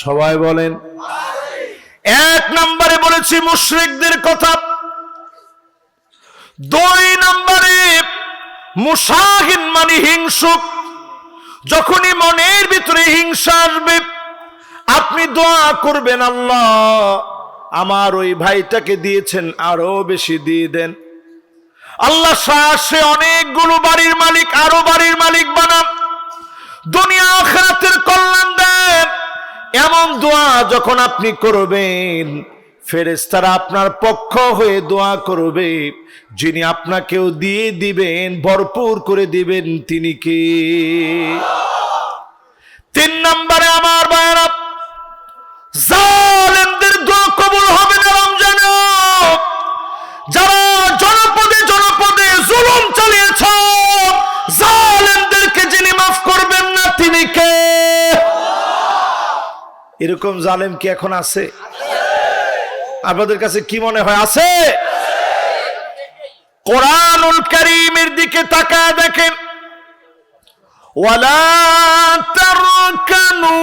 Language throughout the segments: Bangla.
সবাই বলেন। এক নম্বরে বলেছি মুশরিকদের কথা, দুই নম্বরে মুশাহিন মানে হিংসুক। যখনই মনের ভিতরে হিংসা আসবে আপনি দোয়া করবেন, আল্লাহ আমার ওই ভাইটাকে দিয়েছেন আরো বেশি দিয়ে দেন, আল্লাহ সে অনেকগুলো বাড়ির মালিক, আরো বাড়ির মালিক বানান, দুনিয়া আখিরাতের কল্যাণ দেন। এমন দোয়া যখন আপনি করবেন ফেরেশতারা আপনার পক্ষ হয়ে দোয়া করবে। যিনি আপনাকেও দিয়ে দিবেন, ভরপুর করে দিবেন, তিনি কে? তিন নম্বরে আমার ভাইরা, জালেমদের দোয়া কবুল হবে না রমজানে। যারা জনপদে জনপদে জুলুম চালিয়েছ, জালেমদেরকে যিনি মাফ করবেন না তিনি কে? এরকম জালেম কি এখন আছে? আপনাদের কাছে কি মনে হয় আছে? কোরআনুল কারীমের দিকে তাকায় দেখেন, ওয়ালা তারকানু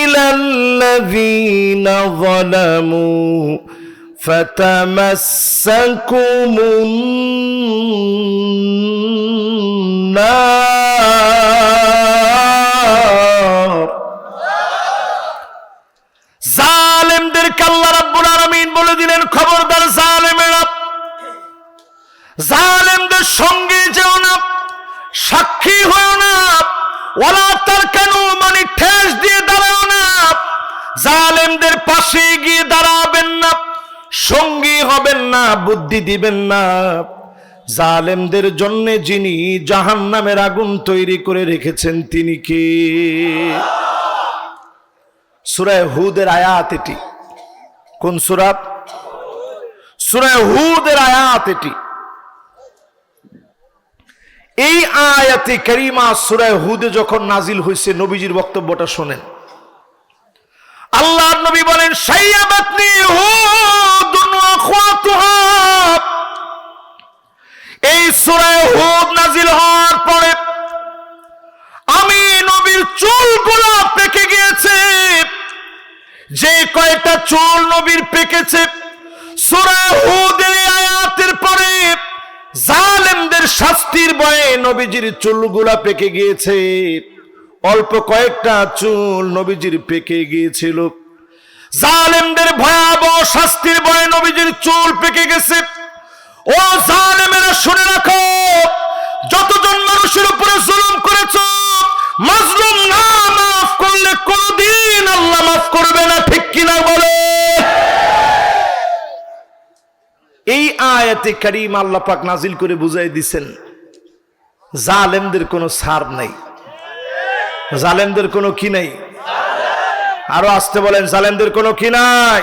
ইলাল্লাযীনা যালামু ফাতামাসসাকুমুন নার। জালেমদেরকে আল্লাহ রাব্বুল আলামিন বলে দিলেন, খবরদার জালেমেরা, জালেমদের সঙ্গে যেও না, সাক্ষী হয়েও না। ওয়ালা তারকানু মানে ঠেস দিয়ে দাঁড়াও না, জালেমদের পাশে গিয়ে দাঁড়াবেন না, সঙ্গী হবেন না, বুদ্ধি দিবেন না। জালেমদের জন্য যিনি জাহান্নামের আগুন তৈরি করে রেখেছেন তিনি কে? সূরা হুদের আয়াত এটি। কোন সূরা? সূরা হুদের আয়াত এটি। এই আয়াতে কারিমা সূরা হুদে যখন নাজিল হয়েছে, নবীজির বক্তব্যটা শোনেন। আল্লাহর নবী বলেন, শাইয়াবাতনি হুদুন ওয়া আখওয়াতুহা। এই সূরা হুদ নাজিল হওয়ার পরে আমি নবীর চুলগুলো পেকে গিয়েছে। যে কয়টা চুল নবীর পেকেছে, সূরা হুদের আয়াতের পরে জালেমদের শাস্তির ভয়ে নবীজির চুলগুলা পেকে গিয়েছে। অল্প কয়েকটা চুল নবীজির পেকে গিয়েছিল। জালেমদের ভয়াবহ শাস্তির ভয়ে নবীজির চুল পেকে গেছে। ও জালেমেরা শুনে রাখো, যতজন মানুষের উপরে জুলুম করেছো, মাজলুম না মাফ করলে কোনদিন আল্লাহ মাফ করবে না, ঠিক কিনা বলে? এই আয়াতে কারীমা আল্লাহ পাক নাজিল করে বুঝাই দিছেন, জালেমদের কোনো ছাড় নাই, জালেমদের কোনো কি নাই। আরো আসতে বলেন, জালেমদের কোনো কি নাই।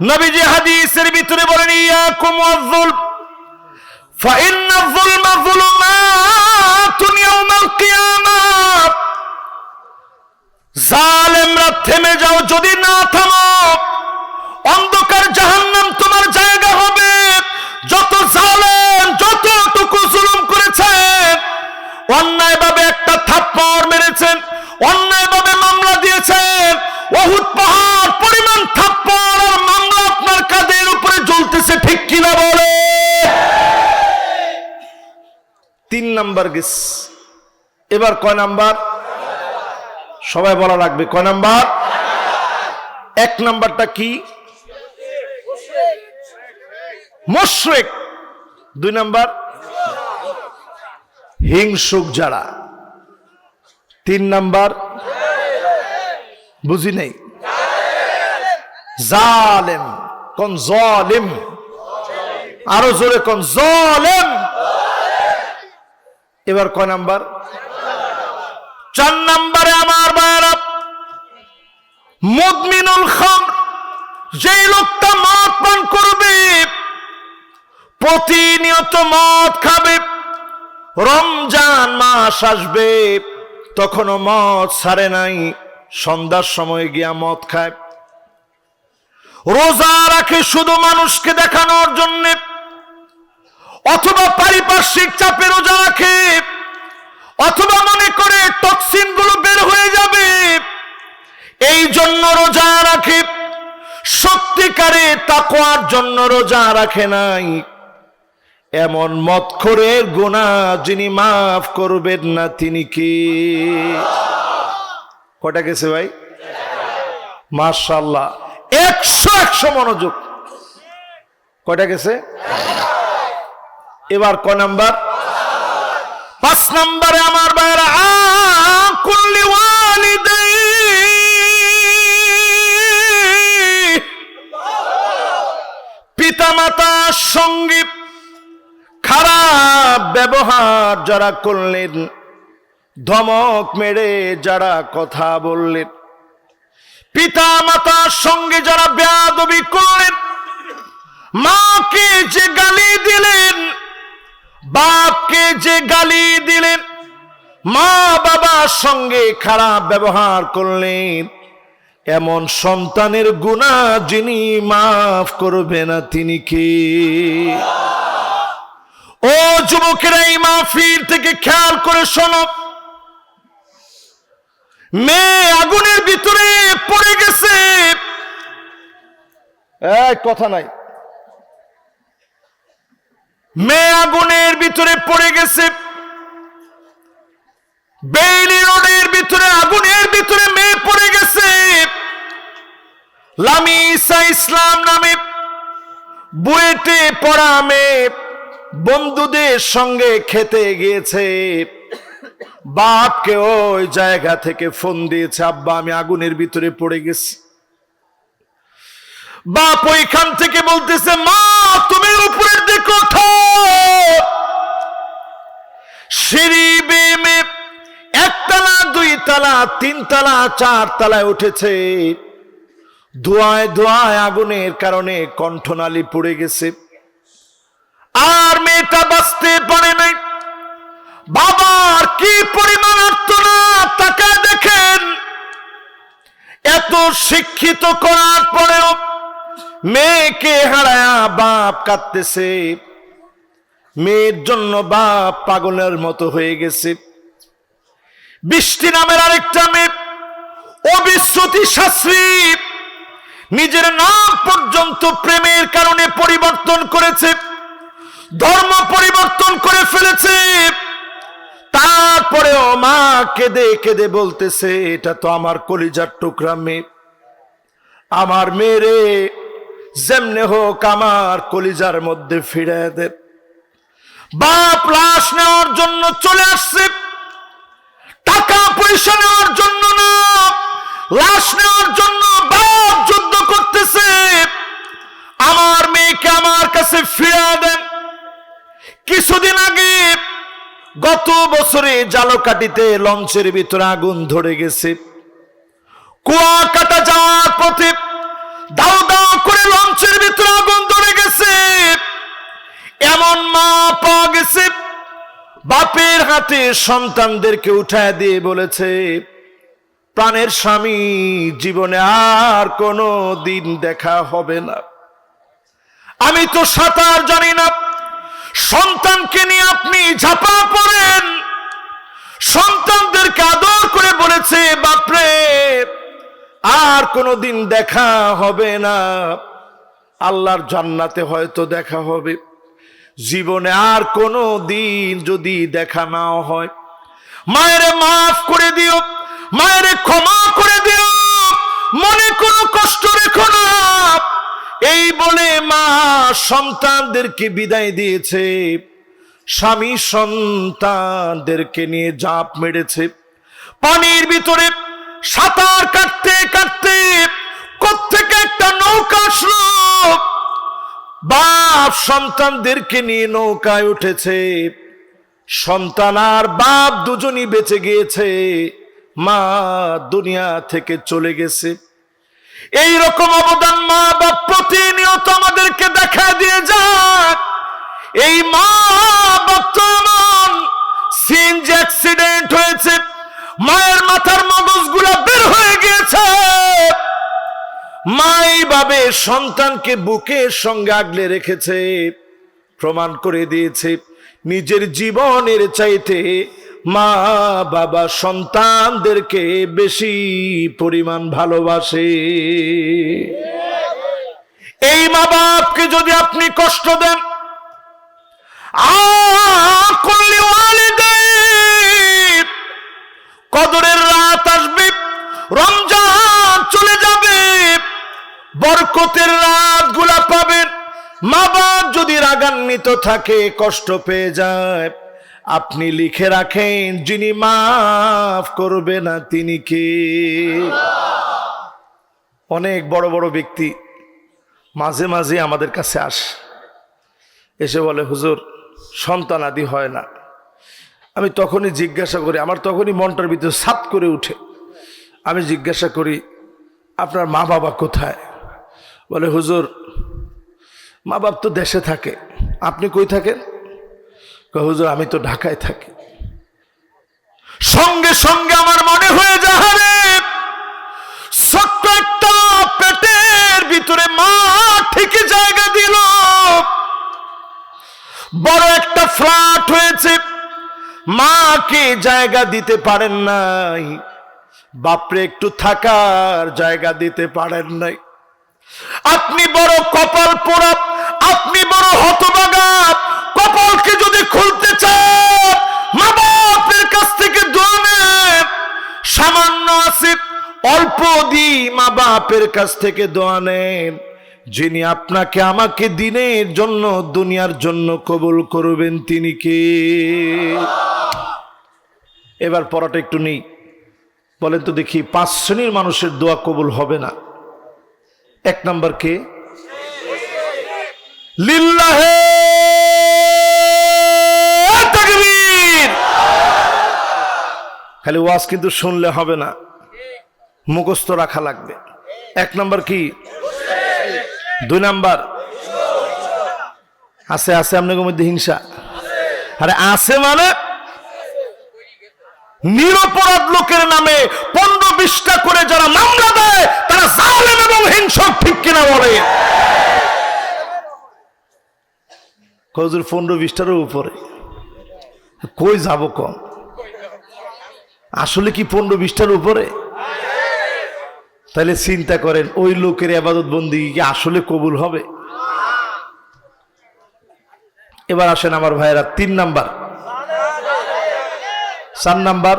নবীজি হাদিসের ভিতরে বলেন, ইয়াকুম ওয়াজ-যুলম ফাইন্না যুলমা যুলুমাতুন ইয়াউমাল কিয়ামাহ। জালেমরা থেমে যাও, যদি না থামো অন্ধকার জাহান্নাম তোমার জায়গা হবে। যত জালেম যতটুকু জুলুম করেছেন, অন্যায়ভাবে একটা থাপ্পড় মেরেছেন, অন্যায়ভাবে মামলা দিয়েছেন, উহুদ পাহাড় পরিমাণ থাপ্পড় আর মামলা আপনার কাঁধের উপরে ঝুলতেছে, ঠিক কিনা বলে? 3 নাম্বার গেস। এবার কয় নাম্বার? সবাই বলা লাগবে, কয় নাম্বার? 1 নাম্বারটা কি? মুশরিক। 2 নাম্বার হিংসুক যারা। 3 নাম্বার বুঝি নাই, জালেম। কোন জালিম? আরো জোরে কোন জালেম? এবার কয় নাম্বার? 4 নাম্বারে আমার ভাইরা, মুদমিনুল খামর। যেই লোকটা মদ পান করবে, প্রতিনিয়ত মদ খাবে, রমজান মাস আসবে তখনও মদ ছাড়ে নাই, সন্ধ্যার সময় গিয়া মদ খায়, রোজা রাখে শুধু মানুষকে দেখানোর জন্য, অথবা পারিপার্শ্বিক চাপে রোজা রাখে, অথবা মনে করে টক্সিন গুলো বের হয়ে যাবে, সত্যিকারে তাকওয়ার জন্য রোজা রাখে নাই, এমন মদখোরের গুনাহ যিনি মাফ করবেন না তিনি কি? কটা গেছে ভাই? মাশাআল্লাহ, 100 মনোযোগ। কটা গেছে? এবার ক নাম্বার? 5 নম্বরে আমার ভাইরা, কুল্লি ওয়ালিদাই, পিতামাতার সঙ্গে খারাপ ব্যবহার যারা করলেন, ধমক মেরে যারা কথা বললেন, পিতা মাতার সঙ্গে যারা বেয়াদবি করলেন, মাকে যে গালি দিলেন, বাপকে যে গালি দিলেন, মা বাবার সঙ্গে খারাপ ব্যবহার করলেন, এমন সন্তানের গুনাহ যিনি মাফ করবে না তিনি কে? ও যুবকেরা, এই মাহফিল থেকে খেয়াল করে শোনো, মেয়ে আগুনের ভিতরে পড়ে গেছে, কথা নাই, মেয়ে আগুনের ভিতরে পড়ে গেছে, বেইলি রোডের ভিতরে আগুনের ভিতরে মেয়ে পড়ে গেছে। লামিসা ইসলাম নামে বুয়েটে পড়া মেয়ে বন্ধুদের সঙ্গে খেতে গিয়েছে, বাপকে ওই জায়গা থেকে ফোন দিয়েছে, আব্বা আমি আগুনের ভিতরে পড়ে গেছি। বাপ ওইখান থেকে বলতেছে, মা তুমি উপরের দিকে ওঠো। সিঁড়ি বেয়ে 1 তলা 2 তলা 3 তলা 4 তলায় উঠেছে, ধোঁয়ায় ধোঁয়ায় আগুনের কারণে কণ্ঠনালী পড়ে গেছে, আর মেয়েটা বাঁচতে পারে নাই। বাবার কি পরিমাণ আর্তনাদ, তাকায় দেখেন, এত শিক্ষিত করার পরেও মেয়েকে হারায়া বাপ কাঁদতেছে, মেয়ের জন্য বাপ পাগলের মতো হয়ে গেছে। বৃষ্টি নামের আরেকটা মেয়ে অবিশ্রুতি শাস্ত্রী, নিজের নাম পর্যন্ত প্রেমের কারণে পরিবর্তন করেছে, ধর্ম পরিবর্তন করে ফেলেছে। তারপরেও মা কেঁদে কেঁদে বলতেছে, এটা তো আমার কলিজার টুকরা মেয়ে, আমার মেয়েরে যেমনে হোক আমার কলিজার মধ্যে ফিরে দে। বাপ লাশ নেওয়ার জন্য চলে আসছে, টাকা পয়সা নেওয়ার জন্য না, লাশ নেওয়ার জন্য বাপ যুদ্ধ করতেছে, আমার মেয়েকে আমার কাছে ফিরে দেন। কিছুদিন আগে গত বছরে জালকাঠিতে লঞ্চের ভিতরে আগুন ধরে গেছে, কুয়াকাটা যাওয়ার পথে দাও দাও করে লঞ্চের ভিতরে আগুন ধরে গেছে। এমন মা পাওয়া গেছে, বাপের হাতে সন্তানদেরকে উঠায় দিয়ে বলেছে, প্রাণের স্বামী জীবনে আর কোনো দিন দেখা হবে না। আমি তো সাঁতার জানি না, সন্তানকে নিয়ে আপনি ঝাঁপা পড়েন। সন্তানদেরকে আদর করে বলেছে, বাপরে আর কোনোদিন দেখা হবে না, আল্লাহর জান্নাতে হয়তো দেখা হবে, জীবনে আর কোনো দিন যদি দেখা না হয়, মায়েরে মাফ করে দিও, মায়েরে ক্ষমা করে দিও, মনে কোনো কষ্ট রেখো না। এই বলে মা সন্তানদেরকে বিদায় দিয়েছে, স্বামী সন্তানদেরকে নিয়ে ঝাঁপ মেরেছে পানির ভিতরে। সাঁতার কাটতে কাটতে কোত্থেকে একটা নৌকা আসলো, বাপ সন্তানদেরকে নিয়ে নৌকায় উঠেছে, সন্তান আর বাপ দুজনই বেঁচে গিয়েছে, মা দুনিয়া থেকে চলে গেছে। এই রকম অবদান মা বাপ প্রতিনিয়ত আমাদেরকে দেখা দিয়ে যাক। এই মা বাপ তো এমন, সিএনজি অ্যাক্সিডেন্ট হয়েছে, মায়ের মাথার মগজগুলা বের হয়ে গিয়েছে, মাই ভাবে সন্তানকে বুকের সঙ্গে আগলে রেখেছে, প্রমাণ করে দিয়েছে নিজের জীবনের চাইতে মা বাবা সন্তানদেরকে বেশি পরিমাণ ভালোবাসে। এই মা বাপকে যদি আপনি কষ্ট দেন, কদরের রাত আসবে, রমজান চলে যাবে, বরকতের রাত গুলা পাবেন। মা বাপ যদি রাগান্বিত থাকে, কষ্ট পেয়ে যায়, আপনি লিখে রাখেন যিনি মাফ করবে না তিনি কে? অনেক বড় বড় ব্যক্তি মাঝে মাঝে আমাদের কাছে আসে, এসে বলে হুজুর সন্তান আদি হয় না। আমি তখনই জিজ্ঞাসা করি, আমার তখনই মনটার ভিতরে সাত করে উঠে। আমি জিজ্ঞাসা করি আপনার মা বাবা কোথায়? বলে হুজুর মা বাপ তো দেশে থাকে। আপনি কই থাকেন? হুজুর আমি তো ঢাকায় থাকি। সঙ্গে সঙ্গে আমার মনে হয়ে যায়, ছোট্ট একটা পেটের ভিতরে মা ঠিকই জায়গা দিল, বড় একটা ফ্ল্যাট হয়েছে, মাকে জায়গা দিতে পারেন নাই, বাপরে একটু থাকার জায়গা দিতে পারেন নাই। আপনি বড় কপাল পোড়া, আপনি বড় হতভাগা। কপালকে যদি খুলতে চান, মা বাপের কাছ থেকে দোয়া নেন। সামান্য আছে, অল্প দি মা বাপের কাছ থেকে দোয়া নেন, যিনি আপনাকে আমাকে দিনের জন্য দুনিয়ার জন্য কবুল করবেন তিনি কে? এবার পড়াটা একটু নেই, বলেন তো দেখি 5 শ্রেণীর মানুষের দোয়া কবুল হবে না। 1 নাম্বার কে? লিল্লাহে তাকবীর। খালি ওয়াজ কিন্তু শুনলে হবে না, মুখস্থ রাখা লাগবে। 1 নাম্বার কি? 2 নাম্বার আছে আছে আপনাদের মধ্যে হিংসা? আরে আছে মানে নিরপরাধ লোকের নামে 15-20টা করে যারা মামলা দেয় তারা জালেম এবং হিংসক, ঠিক কিনা বলে? হুজুর 15-20টার উপরে কই যাব কম? আসলে কি 15-20টার উপরে? তাহলে চিন্তা করেন ওই লোকের ইবাদত বন্দেগী কি আসলে কবুল হবে? এবার আসেন আমার ভাইয়েরা 3 নাম্বার, 4 নাম্বার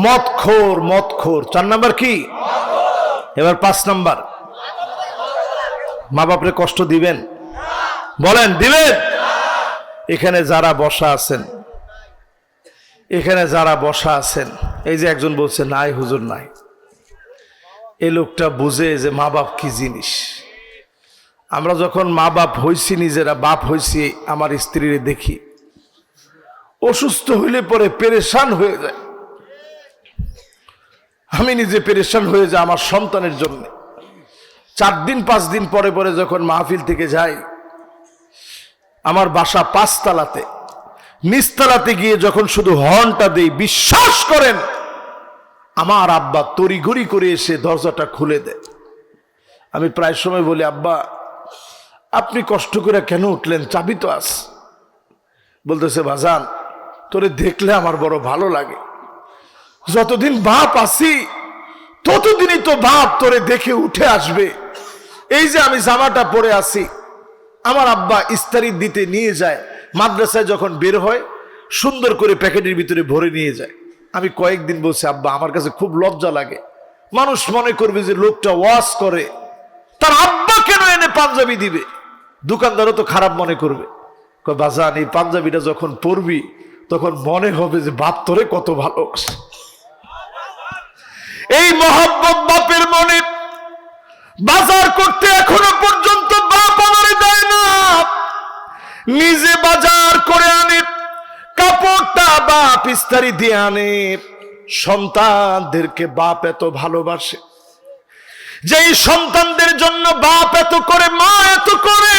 মদখোর। মদখোর 4 নাম্বার কি? এবার 5 নাম্বার মা বাপরে কষ্ট দিবেন? বলেন দিবেন? এখানে যারা বসা আছেন, এখানে যারা বসা আছেন, এই যে একজন বলছে নাই হুজুর নাই, এই লোকটা বুঝে যে মা বাপ কি জিনিস। আমরা যখন মা বাপ হইছি, নিজেরা বাপ হইছি, আমার স্ত্রীরে দেখি অসুস্থ হইলে পরে পেরেশান হয়ে যায়। আমি নিজে পেরেশান হয়ে যাই আমার সন্তানের জন্য। 4 দিন 5 দিন পরে পরে যখন মাহফিল থেকে যাই, আমার বাসা 5 তলাতে, নিচতলাতে গিয়ে যখন শুধু হর্নটা দেই, বিশ্বাস করেন আমার আব্বা তড়িঘড়ি করে এসে দরজাটা খুলে দেয়। আমি প্রায় সময় বলি, আব্বা আপনি কষ্ট করে কেন উঠলেন, চাবি তো আস। বলতেছে বাজান তোরে দেখলে আমার বড় ভালো লাগে, যতদিন বাপ আছি ততদিনই তো বাপ তোরে দেখে উঠে আসবে। এই যে আমি জামাটা পরে আছি, আমার আব্বা ইস্তারি দিতে নিয়ে যায়, মাদ্রাসায় যখন বের হয় সুন্দর করে প্যাকেটের ভিতরে ভরে নিয়ে যায়। আমি কয়েকদিন বলছি আব্বা আমার কাছে খুব লজ্জা লাগে, মানুষ মনে করবে যে লোকটা ওয়াজ করে, তার আব্বা কেন এনে পাঞ্জাবি দিবে, দোকানদারও তো খারাপ মনে করবে। বাজান এই পাঞ্জাবিটা যখন পরবি তখন মনে হবে যে বাপ তোরে কত ভালোবাসে। এই মহব্বত বাপের মনে বাজার করতে এখনো পর্যন্ত বাপ আমারে দেয় না, নিজে বাজার করে আনে, কাপড়টা বাপ ইস্তারি দিয়ে আনে। সন্তানদেরকে বাপ এত ভালোবাসে, যেই সন্তানদের জন্য বাপ এত করে, মা এত করে,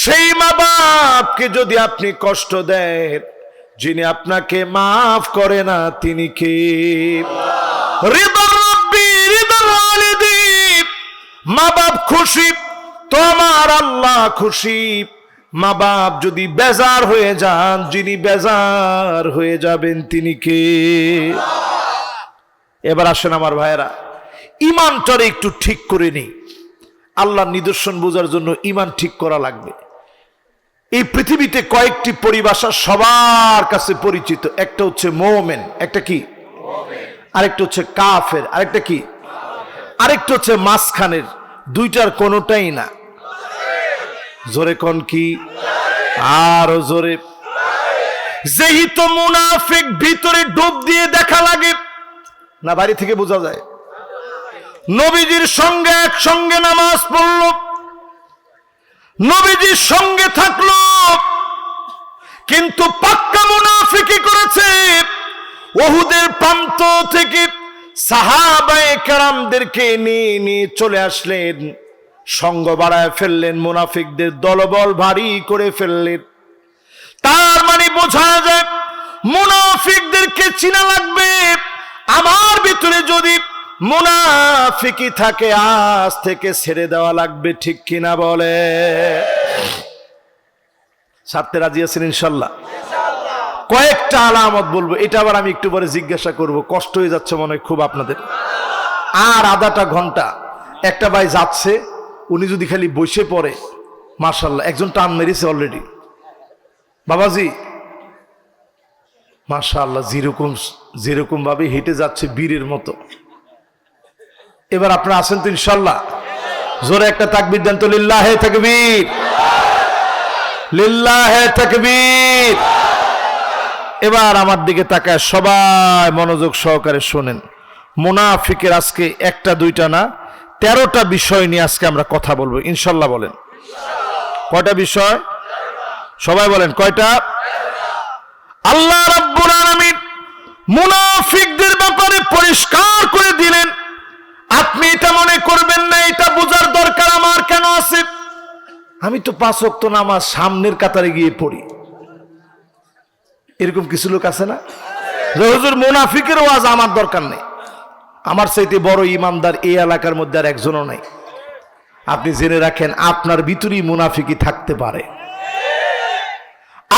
সেই মা বাপকে যদি আপনি কষ্ট দেন, যিনি আপনাকে মাফ করে না তিনি কে? রিদা রাব্বি রিদা ওয়ালিদিন। মা বাপ খুশি তো আমার আল্লাহ খুশি। মা বাপ যদি বেজার হয়ে যান, যিনি বেজার হয়ে যাবেন তিনি কে? এবার আসেন আমার ভাইয়েরা, ইমানটারে একটু ঠিক করে নেই। আল্লাহর নিদর্শন বোঝার জন্য ইমান ঠিক করা লাগবে। এই পৃথিবীতে কয়েকটি পরিভাষা সবার কাছে পরিচিত। একটা হচ্ছে মুমিন, একটা কি, আরেকটা হচ্ছে কাফের, আরেকটা কি, আরেকটা হচ্ছে মাঝখানের, দুইটার কোনোটাই না। জোরে কোন কি, আরো জোরে। যেহেতু মুনাফিক ভিতরে ডুব দিয়ে দেখা লাগে না, বাড়ি থেকে বোঝা যায়। নবীজির সঙ্গে একসঙ্গে নামাজ পড়ল, নবীজির সঙ্গে থাকলো, কিন্তু পাক্কা মুনাফিকি করেছে। উহুদের প্রান্ত থেকে সাহাবায়ে কেরামদেরকে নিয়ে চলে আসলেন, সঙ্গ বাড়ায় ফেললেন, মুনাফিকদের দলবল ভারী করে ফেললেন। তার মানে বোঝা যায় মুনাফিকদেরকে চিনা লাগবে। আমার ভিতরে যদি মুনাফিকি থাকে আজ থেকে ছেড়ে দেওয়া লাগবে, ঠিক কিনা বলে? ছাড়তে রাজি আছেন ইনশাল্লাহ? কয়েকটা আলামত বলবো, এটা আবার আমি একটু পরে জিজ্ঞাসা করব। কষ্ট হয়ে যাচ্ছে মনে হয় খুব আপনাদের। আর আধাটা ঘন্টা একটা ভাই যাচ্ছে, উনি যদি খালি বসে পড়ে, মাশাআল্লাহ, একজন টান মেরেছে অলরেডি। বাবাজি মাশাআল্লাহ, যেরকম ভাবে হেঁটে যাচ্ছে বীরের মতো। এবার আপনারা আছেন তো ইনশাল্লাহ? জোরে একটা তাকবীর দেন তো, লিল্লাহে তাকবীর, লিল্লাহে তাকবীর। এবার আমার দিকে তাকায় সবাই মনোযোগ সহকারে শোনেন। মুনাফিকের আজকে একটা দুইটা না, 13টা বিষয় নিয়ে আজকে আমরা কথা বলবো ইনশাল্লাহ। বলেন কয়টা বিষয়? সবাই বলেন কয়টা? আল্লাহ রাব্বুল আলামিন মুনাফিকদের ব্যাপারে পরিষ্কার করে দিলেন। আপনি এটা মনে করবেন না এটা বোঝার দরকার আমার কেন আছে। আমি তো 5 ওয়াক্ত নামাজ সামনের কাতারে গিয়ে পড়ি, এরকম কিছু লোক আছে না? হুজুর মুনাফিকের ওয়াজ আমার দরকার নেই, আমার চাইতে বড় ইমানদার এই এলাকার মধ্যে আর একজনও নাই। আপনি জেনে রাখেন আপনার ভিতরেই মুনাফিকি থাকতে পারে।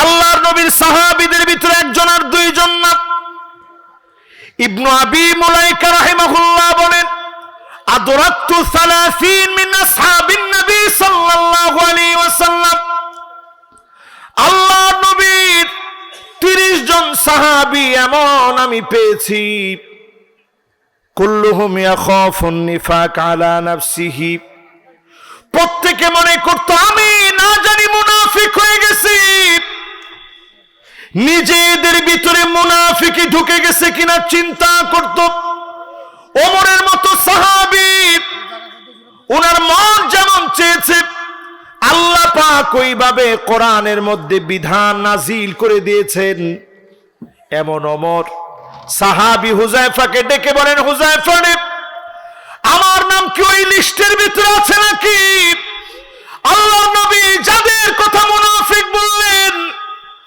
আল্লাহর নবীর সাহাবীদের ভিতরে একজন আর দুইজন না। ইবনু আবি মুলাইকা রাহিমাহুল্লাহ বলেন, আদরাকতু 30 মিন আসহাবিন নবী সাল্লাল্লাহু আলাইহি ওয়াসাল্লাম। আল্লাহর নবীর 30 জন সাহাবী এমন আমি পেয়েছি, কুল্লুহুম ইয়াখাফুন নিফাক আলা নাফসিহি, প্রত্যেকে মনে করত আমি না জানি মুনাফিক হয়ে গেছি। নিজেদের ভিতরে মুনাফিকি ঢুকে গেছে কিনা চিন্তা করত। ওমরের মতো সাহাবী, ওনার মন যেমন চেয়েছে আল্লাহ পাক ওইভাবে কোরআনের মধ্যে বিধান নাজিল করে দিয়েছেন। এমন ওমর সাহাবী হুযায়ফাকে ডেকে বলেন, হুযায়ফা রে, আমার নাম কি ওই লিস্টের ভিতরে আছে?